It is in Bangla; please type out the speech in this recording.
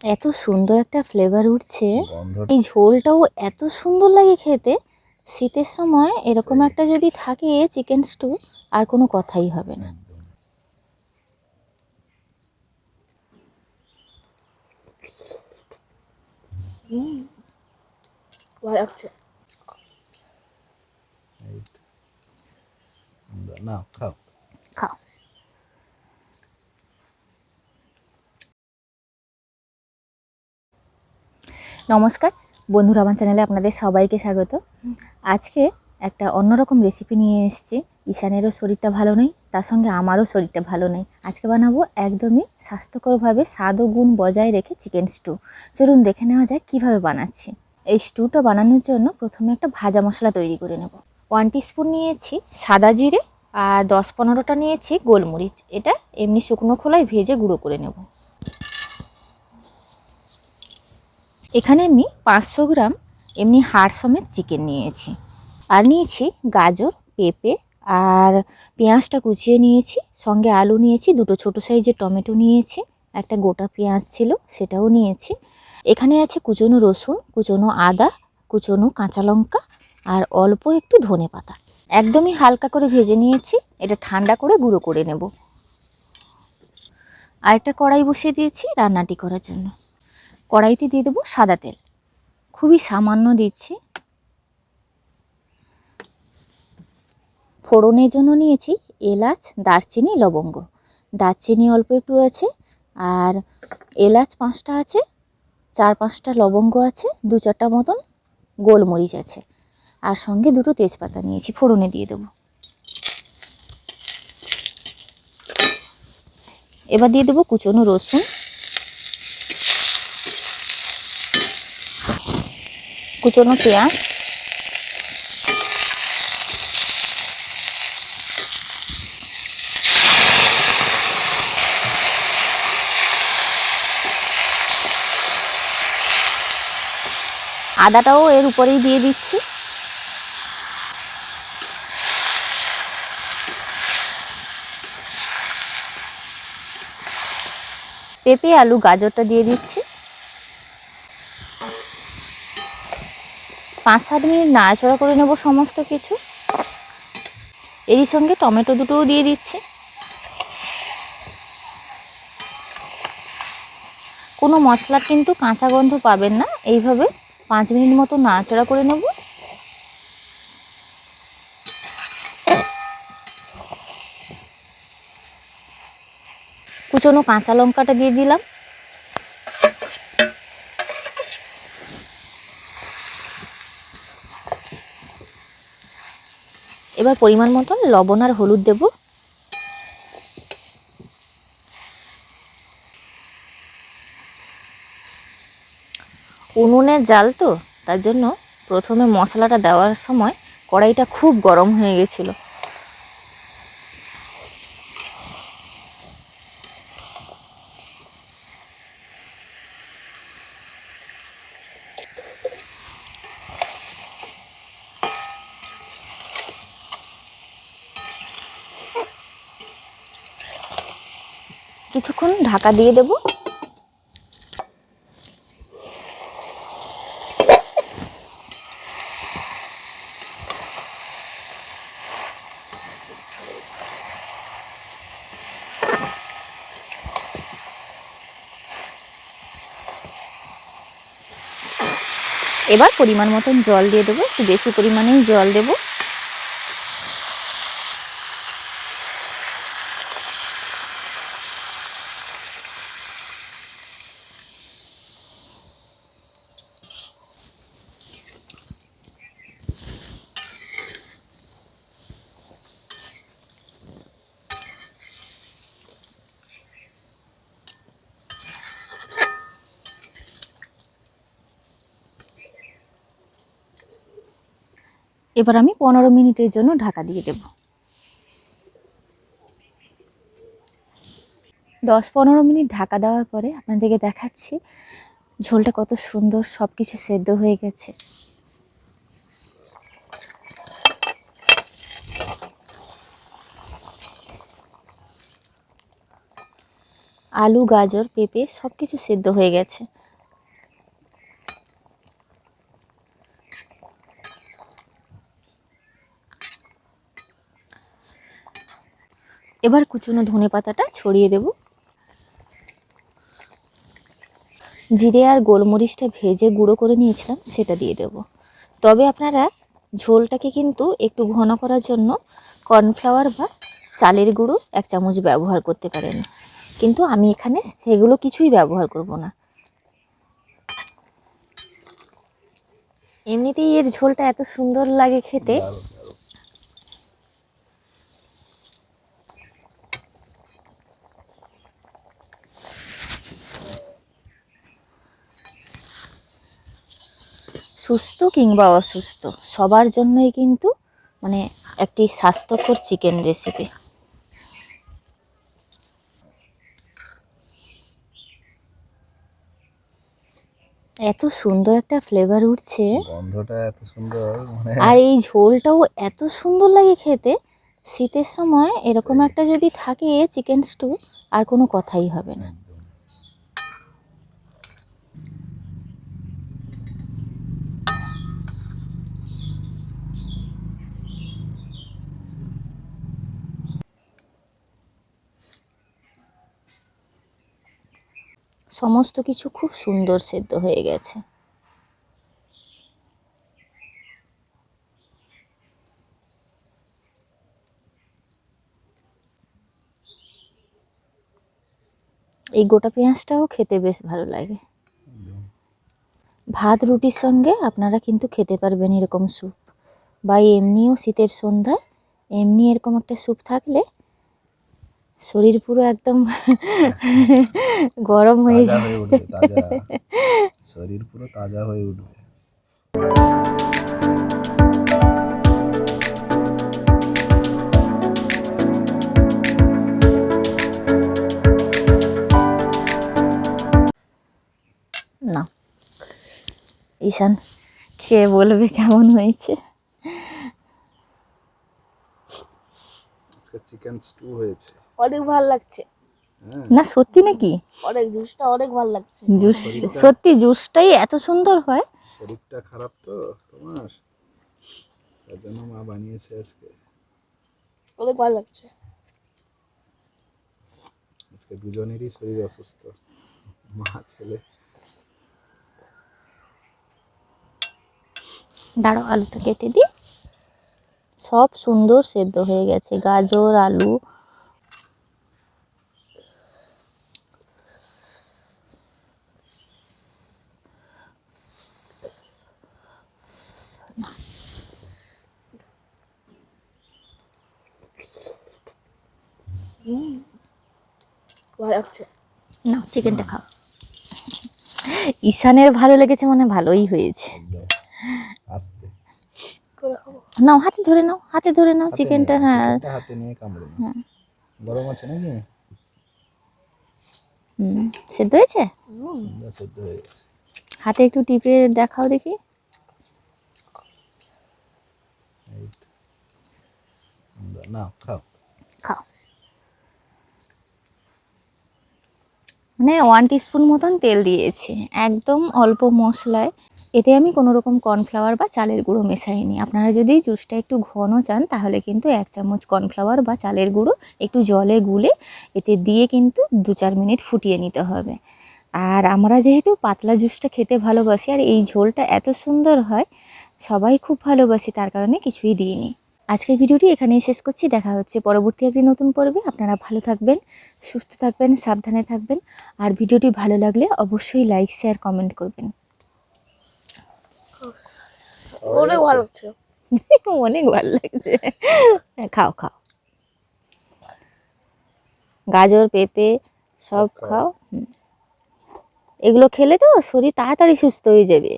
এত সুন্দর একটা ফ্লেভার উঠছে, এই ঝোলটাও এত সুন্দর লাগে খেতে। শীতের সময় এরকম একটা যদি থাকে চিকেন স্টু, আর কোনো কথাই হবে না। না খাও খাও। নমস্কার বন্ধুরা, আমার চ্যানেলে আপনাদের সবাইকে স্বাগত। আজকে একটা অন্যরকম রেসিপি নিয়ে এসেছি। ঈশানেরও শরীরটা ভালো নেই, তার সঙ্গে আমারও শরীরটা ভালো নেই। আজকে বানাবো একদমই স্বাস্থ্যকরভাবে স্বাদ ও গুণ বজায় রেখে চিকেন স্টু। চলুন দেখে নেওয়া যায় কিভাবে বানাচ্ছি। এই স্টুটা বানানোর জন্য প্রথমে একটা ভাজা মশলা তৈরি করে নেব। 1 টিস্পুন নিয়েছি সাদা জিরে, আর 10-15টা নিয়েছি গোলমরিচ। এটা এমনি শুকনো খোলায় ভেজে গুঁড়ো করে নেব। এখানে আমি 500 গ্রাম এমনি হাড় সমেত চিকেন নিয়েছি, আর নিয়েছি গাজর, পেঁপে, আর পেঁয়াজটা কুচিয়ে নিয়েছি। সঙ্গে আলু নিয়েছি, দুটো ছোটো সাইজের টমেটো নিয়েছি, একটা গোটা পেঁয়াজ ছিল সেটাও নিয়েছি। এখানে আছে কুচনো রসুন, কুচনো আদা, কুচনো কাঁচা লঙ্কা, আর অল্প একটু ধনে পাতা। একদমই হালকা করে ভেজে নিয়েছি, এটা ঠান্ডা করে গুঁড়ো করে নেব। আরেকটা কড়াই বসিয়ে দিয়েছি রান্নাটি করার জন্য। কড়াইতে দিয়ে দেবো সাদা তেল, খুবই সামান্য দিচ্ছি। ফোড়নের জন্য নিয়েছি এলাচ, দারচিনি, লবঙ্গ। দারচিনি অল্প একটু আছে, আর এলাচ 5টা আছে, 4-5টা লবঙ্গ আছে, 2-4টা মতন গোলমরিচ আছে, আর সঙ্গে দুটো তেজপাতা নিয়েছি, ফোড়নে দিয়ে দেবো। এবার দিয়ে দেবো কুচনো রসুন, কুচনো পেঁয়াজ, আদাটাও এর উপরেই দিয়ে দিচ্ছি। পেঁপে, আলু, গাজরটা দিয়ে দিচ্ছি। 5-7 মিনিট নাড়াচাড়া করে নেব সমস্ত কিছু। এরই সঙ্গে টমেটো দুটোও দিয়ে দিচ্ছি। কোনো মশলার কিন্তু কাঁচা গন্ধ পাবেন না। এইভাবে 5 মিনিট মতো নাড়াচাড়া করে নেব। কুচনো কাঁচা লঙ্কাটা দিয়ে দিলাম। এবার পরিমাণ মতন লবণ আর হলুদ দেব। উনুনের জাল তো, তার জন্য প্রথমে মশলাটা দেওয়ার সময় কড়াইটা খুব গরম হয়ে গেছিল। কিছুক্ষণ ঢাকা দিয়ে দেব। এবার পরিমাণ মতন জল দিয়ে দেবো, একটু বেশি পরিমাণেই জল দেব। এবার আমি 15 মিনিটের জন্য ঢাকা দিয়ে দেব। 10-15 মিনিট ঢাকা দেওয়ার পরে আপনাদেরকে দেখাচ্ছি ঝোলটা কত সুন্দর, সব কিছু সেদ্ধ হয়ে গেছে। আলু, গাজর, পেঁপে সব কিছু সেদ্ধ হয়ে গেছে। এবার কুচনো ধনেপাতাটা ছড়িয়ে দেব। জিরে আর গোলমরিচটা ভেজে গুঁড়ো করে নিয়েছিলাম, সেটা দিয়ে দেব। তবে আপনারা ঝোলটাকে কিন্তু একটু ঘন করার জন্য কর্নফ্লাওয়ার বা চালের গুঁড়ো 1 চামচ ব্যবহার করতে পারেন, কিন্তু আমি এখানে সেগুলো কিছুই ব্যবহার করব না। এমনিতেই এর ঝোলটা এত সুন্দর লাগে খেতে। দারুণ দারুণ। সুস্থ কিংবা অসুস্থ সবার জন্যই কিন্তু মানে একটি স্বাস্থ্যকর চিকেন রেসিপি। এত সুন্দর একটা ফ্লেভার উঠছে, গন্ধটা এত সুন্দর, মানে আর এই ঝোলটাও এত সুন্দর লাগে খেতে। শীতের সময় এরকম একটা যদি থাকে চিকেন স্টু, আর কোনো কথাই হবে না। একদম। সমস্ত কিছু খুব সুন্দর সেদ্ধ হয়ে গেছে। এই গোটা পেঁয়াজটাও খেতে বেশ ভালো লাগে। ভাত রুটির সঙ্গে আপনারা কিন্তু খেতে পারবেন এরকম স্যুপ, বা এমনিও শীতের সন্ধ্যায় এমনি এরকম একটা স্যুপ থাকলে শরীর পুরো একদম গরম হয়ে তাজা যায়। হয়ে উঠবে, তাজা। শরীর পুরো তাজা হয়ে উঠবে। না, ঈশান খেয়ে বলবে কেমন হয়েছে। আজকে চিকেন স্টু হয়েছে। অনেক ভালো লাগছে। হ্যাঁ, না সত্যি নাকি? অনেক জুসটা অনেক ভালো লাগছে। জুস, শরীরটা- সত্যি জুসটাই এত সুন্দর হয়। শরীরটা খারাপ তো তোমার, তার জন্য মা বানিয়েছে আজকে। অনেক ভালো লাগছে। আজকে দুজনেরই শরীর অসুস্থ, মা ছেলে। দাঁড়াও আলুটা কেটে দিই। সব সুন্দর সেদ্ধ হয়ে গেছে, গাজর, আলু। ভালো লাগছে। না, চিকেনটা খাও। ঈশানের ভালো লেগেছে মানে ভালোই হয়েছে। একদম আস্তে করে খাবো। নাও হাতে ধরে নাও, হাতে ধরে নাও হাতে চিকেনটা। নিয়ে- হ্যাঁ, চিকেনটা হাতে নিয়ে কামড়ে নাও। গরম আছে নাকি? সেদ্ধ হয়েছে। সুন্দর সেদ্ধ হয়ে গেছে। হাতে একটু টিপে দেখাও দেখি। এই তো সুন্দর, নাও খাও। খাও। মানে 1 টিস্পুন মতন তেল দিয়েছি, একদম অল্প মশলায়। এতে আমি কোনো রকম কর্নফ্লাওয়ার বা চালের গুঁড়ো মেশাইনি। আপনারা যদি জুসটা একটু ঘন চান তাহলে কিন্তু 1 চামচ কর্নফ্লাওয়ার বা চালের গুঁড়ো একটু জলে গুলে এতে দিয়ে কিন্তু 2-4 মিনিট ফুটিয়ে নিতে হবে। আর আমরা যেহেতু পাতলা জুসটা খেতে ভালোবাসি, আর এই ঝোলটা এত সুন্দর হয়, সবাই খুব ভালোবাসি, তার কারণে কিছুই দিইনি। আজকের ভিডিওটি এখানেই শেষ করছি। দেখা হচ্ছে পরবর্তী একটি নতুন পর্বে। আপনারা ভালো থাকবেন, সুস্থ থাকবেন, সাবধানে থাকবেন। আর ভিডিওটি ভালো লাগলে অবশ্যই লাইক, শেয়ার, কমেন্ট করবেন। অনেক ভালো লাগছে। অনেক ভালো লাগছে। খাও খাও, গাজর, পেঁপে সব খাও। খাও। এগুলো খেলে তো শরীর তাড়াতাড়ি সুস্থ হয়ে যাবে।